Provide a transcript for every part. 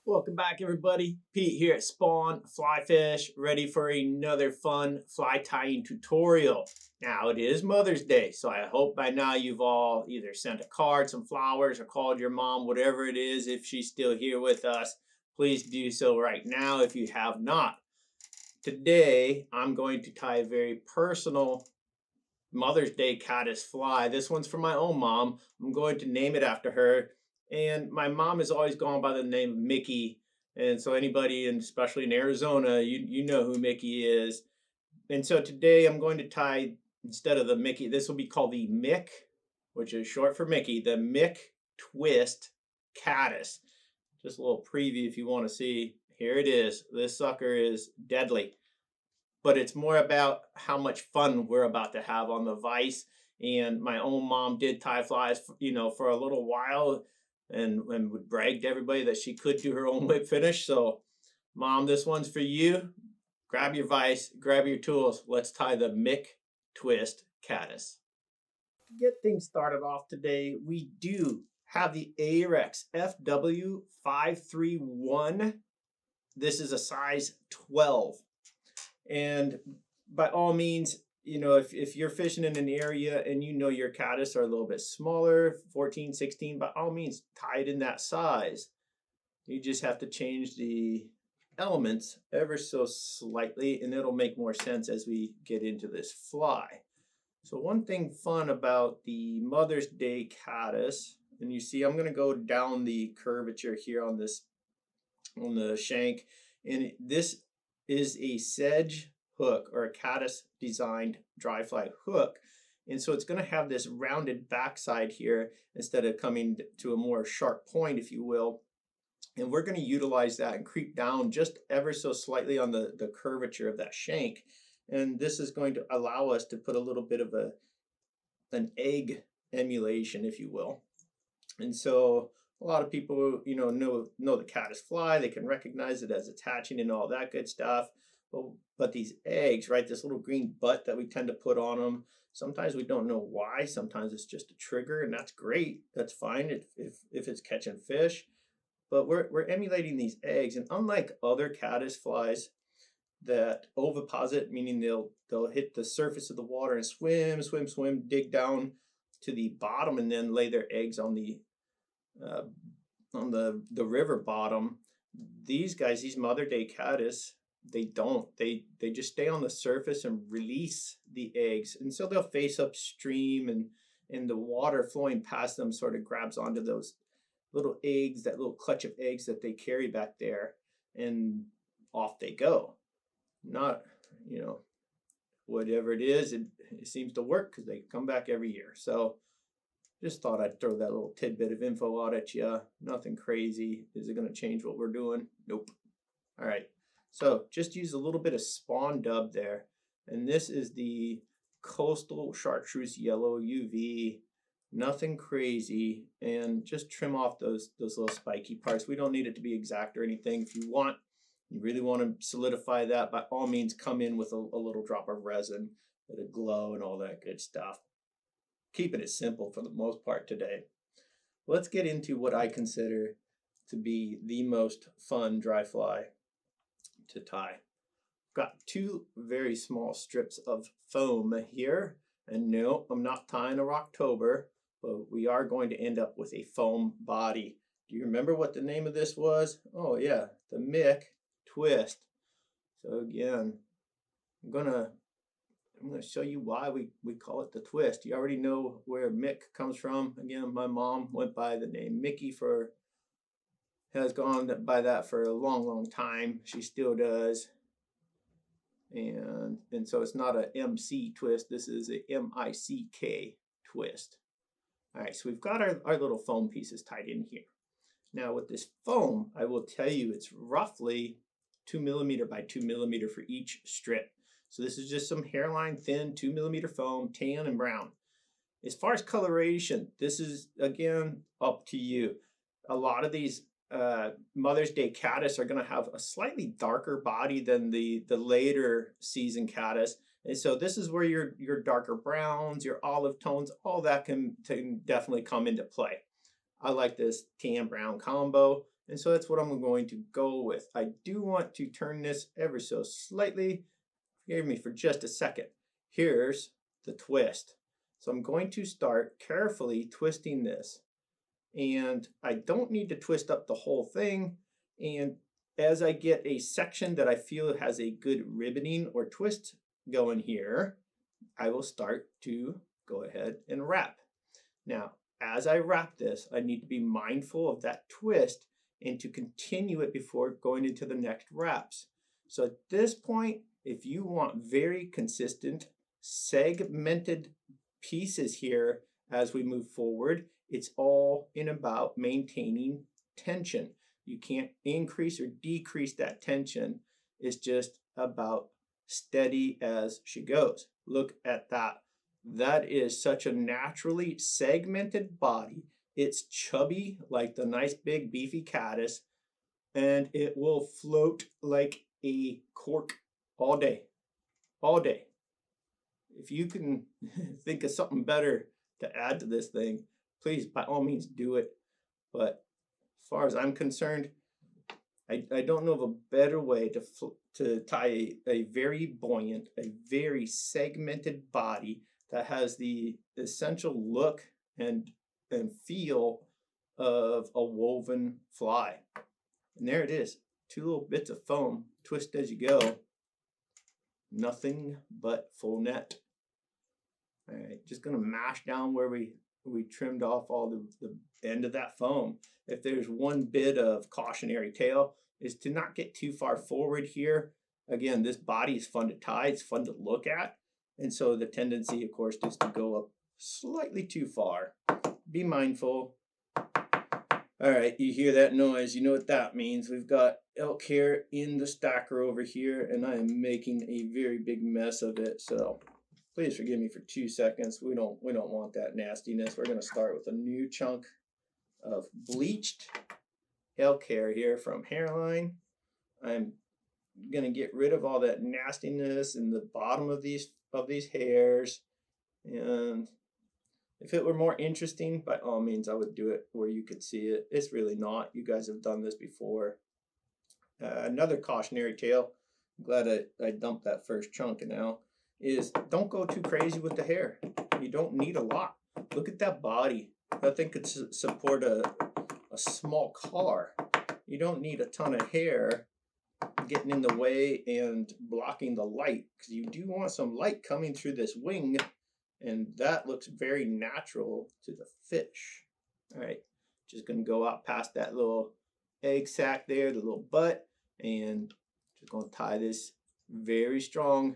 Welcome back, everybody. Pete here at Spawn Fly Fish, ready for another fun fly tying tutorial. Now, it is Mother's Day, so I hope by now you've all either sent a card, some flowers, or called your mom, whatever it is. If she's still here with us, please do so right now if you have not. Today, I'm going to tie a very personal Mother's Day caddis fly. This one's for my own mom. I'm going to name it after her. And my mom has always gone by the name of Mickey. And so anybody, and especially in Arizona, you know who Mickey is. And so today I'm going to tie, instead of the Mickey, this will be called the Mick, which is short for Mickey, the Mick-Twist Caddis. Just a little preview if you want to see. Here it is. This sucker is deadly. But it's more about how much fun we're about to have on the vise. And my own mom did tie flies, for a little while, and would brag to everybody that she could do her own whip finish. So, Mom, this one's for you. Grab your vise, grab your tools. Let's tie the Mick-Twist Caddis. To get things started off today, we do have the Ahrex FW531. This is a size 12. And by all means, if you're fishing in an area and your caddis are a little bit smaller, 14, 16, by all means, tie it in that size. You just have to change the elements ever so slightly, and it'll make more sense as we get into this fly. So one thing fun about the Mother's Day caddis, and you see I'm going to go down the curvature here on the shank, and this is a sedge hook, or a caddis designed dry fly hook. And so it's going to have this rounded backside here instead of coming to a more sharp point, if you will. And we're going to utilize that and creep down just ever so slightly on the curvature of that shank. And this is going to allow us to put a little bit of an egg emulation, if you will. And so a lot of people, know the caddis fly. They can recognize it as attaching and all that good stuff. But these eggs, right, this little green butt that we tend to put on them, sometimes we don't know why. Sometimes it's just a trigger, and that's great. That's fine if it's catching fish. But we're emulating these eggs, and unlike other caddis flies that oviposit, meaning they'll hit the surface of the water and swim, dig down to the bottom, and then lay their eggs on the river bottom. These guys, these Mother Day caddis, they don't. They just stay on the surface and release the eggs, and so they'll face upstream, and the water flowing past them sort of grabs onto those little eggs, that little clutch of eggs that they carry back there, and off they go. Not, whatever it is, it seems to work because they come back every year. So just thought I'd throw that little tidbit of info out at you. Nothing crazy. Is it going to change what we're doing? Nope. All right. So just use a little bit of Spawn Dub there. And this is the Coastal Chartreuse Yellow UV. Nothing crazy. And just trim off those little spiky parts. We don't need it to be exact or anything. If you really want to solidify that, by all means, come in with a little drop of resin, let it glow and all that good stuff. Keeping it simple for the most part today. Let's get into what I consider to be the most fun dry fly to tie. I've got two very small strips of foam here, and no, I'm not tying a Rocktober, but we are going to end up with a foam body. Do you remember what the name of this was? Oh yeah, the Mick-Twist. So again, I'm gonna show you why we call it the twist. You already know where Mick comes from. Again, my mom went by the name Mickey has gone by that for a long time. She still does. And so it's not a MC twist. This is a M-I-C-K twist. All right, so we've got our little foam pieces tied in here. Now with this foam, I will tell you it's roughly 2 millimeter by 2 millimeter for each strip. So this is just some Hareline thin 2 millimeter foam, tan and brown. As far as coloration, this is again up to you. A lot of these Mother's Day caddis are going to have a slightly darker body than the later season caddis. And so this is where your darker browns, your olive tones, all that can definitely come into play. I like this tan brown combo. And so that's what I'm going to go with. I do want to turn this ever so slightly. Forgive me for just a second. Here's the twist. So I'm going to start carefully twisting this. And I don't need to twist up the whole thing. And as I get a section that I feel has a good ribboning or twist going here, I will start to go ahead and wrap. Now, as I wrap this, I need to be mindful of that twist and to continue it before going into the next wraps. So at this point, if you want very consistent, segmented pieces here as we move forward, it's all in about maintaining tension. You can't increase or decrease that tension. It's just about steady as she goes. Look at that. That is such a naturally segmented body. It's chubby like the nice big beefy caddis, and it will float like a cork all day, all day. If you can think of something better to add to this thing, please, by all means, do it. But as far as I'm concerned, I don't know of a better way to tie a very buoyant, a very segmented body that has the essential look and feel of a woven fly. And there it is, 2 little bits of foam, twist as you go. Nothing but full net. All right, just gonna mash down where we trimmed off all the end of that foam. If there's one bit of cautionary tale, is to not get too far forward here. Again, this body is fun to tie, it's fun to look at. And so the tendency, of course, is to go up slightly too far. Be mindful. All right, you hear that noise, you know what that means. We've got elk hair in the stacker over here, and I am making a very big mess of it. So please forgive me for 2 seconds. We don't want that nastiness. We're gonna start with a new chunk of bleached elk hair here from Hareline. I'm gonna get rid of all that nastiness in the bottom of these hairs. And if it were more interesting, by all means, I would do it where you could see it. It's really not. You guys have done this before. Another cautionary tale, I'm glad I dumped that first chunk now, is don't go too crazy with the hair. You don't need a lot. Look at that body. That thing could support a small car. You don't need a ton of hair getting in the way and blocking the light, because you do want some light coming through this wing, and that looks very natural to the fish. All right, just gonna go out past that little egg sac there, the little butt, and just gonna tie this very strong,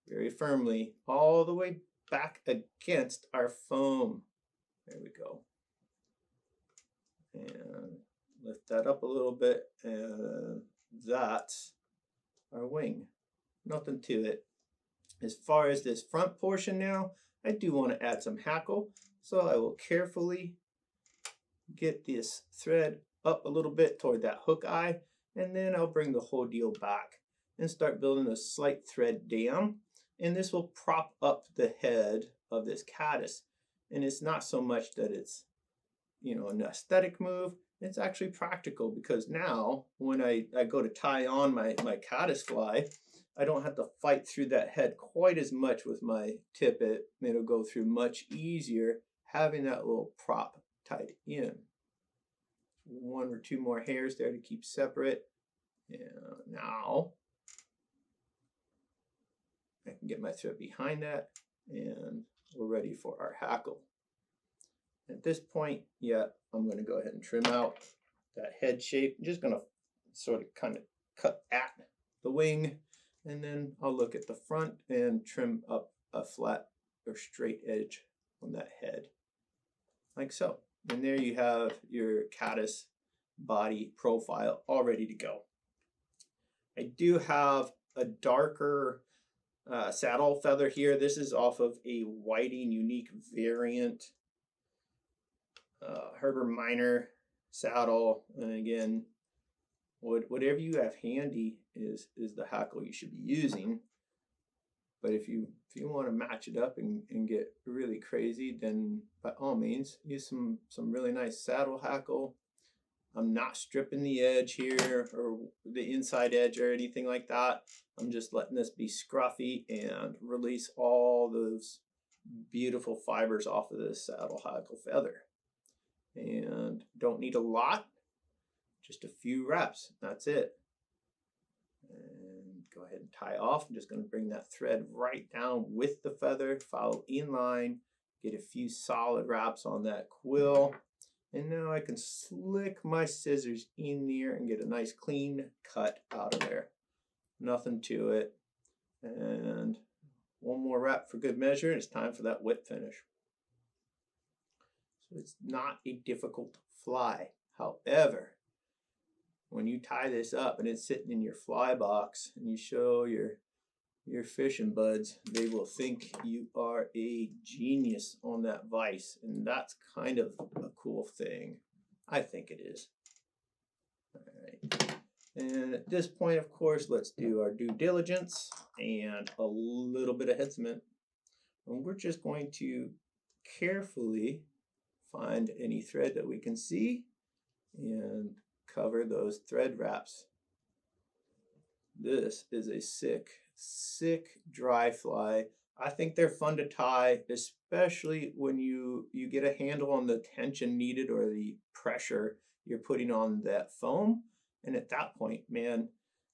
very firmly, all the way back against our foam. There we go. And lift that up a little bit, and that's our wing. Nothing to it. As far as this front portion now, I do want to add some hackle, so I will carefully get this thread up a little bit toward that hook eye, and then I'll bring the whole deal back and start building a slight thread down, and this will prop up the head of this caddis. And it's not so much that it's, you know, an aesthetic move. It's actually practical, because now when I go to tie on my caddis fly, I don't have to fight through that head quite as much with my tippet. It'll go through much easier having that little prop tied in. 1 or 2 more hairs there to keep separate. And now I can get my thread behind that, and we're ready for our hackle. At this point, yeah, I'm going to go ahead and trim out that head shape. I'm just going to sort of kind of cut at the wing, and then I'll look at the front and trim up a flat or straight edge on that head, like so. And there you have your caddis body profile all ready to go. I do have a darker saddle feather here. This is off of a whiting unique variant Herbert Minor saddle, and again, whatever you have handy is the hackle you should be using. But if you want to match it up and get really crazy, then by all means use some really nice saddle hackle. I'm not stripping the edge here or the inside edge or anything like that. I'm just letting this be scruffy and release all those beautiful fibers off of this saddle hackle feather. And don't need a lot, just a few reps. That's it. And go ahead and tie off. I'm just going to bring that thread right down with the feather, follow in line, get a few solid wraps on that quill. And now I can slick my scissors in there and get a nice clean cut out of there. Nothing to it. And one more wrap for good measure, and it's time for that whip finish. So it's not a difficult fly. However, when you tie this up and it's sitting in your fly box and you show your fishing buds, they will think you are a genius on that vise, and that's kind of a cool thing. I think it is. All right. And at this point, of course, let's do our due diligence and a little bit of head cement. And we're just going to carefully find any thread that we can see and cover those thread wraps. This is a sick dry fly. I think they're fun to tie, especially when you get a handle on the tension needed or the pressure you're putting on that foam. And at that point, man,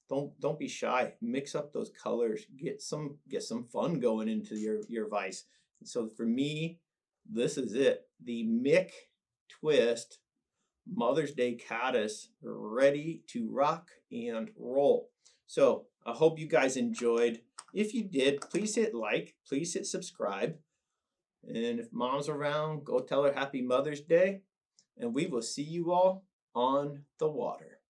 don't be shy. Mix up those colors. Get some fun going into your vise. And so for me, this is it. The Mick-Twist Mother's Day Caddis, ready to rock and roll. So I hope you guys enjoyed. If you did, please hit like, please hit subscribe. And if mom's around, go tell her Happy Mother's Day. And we will see you all on the water.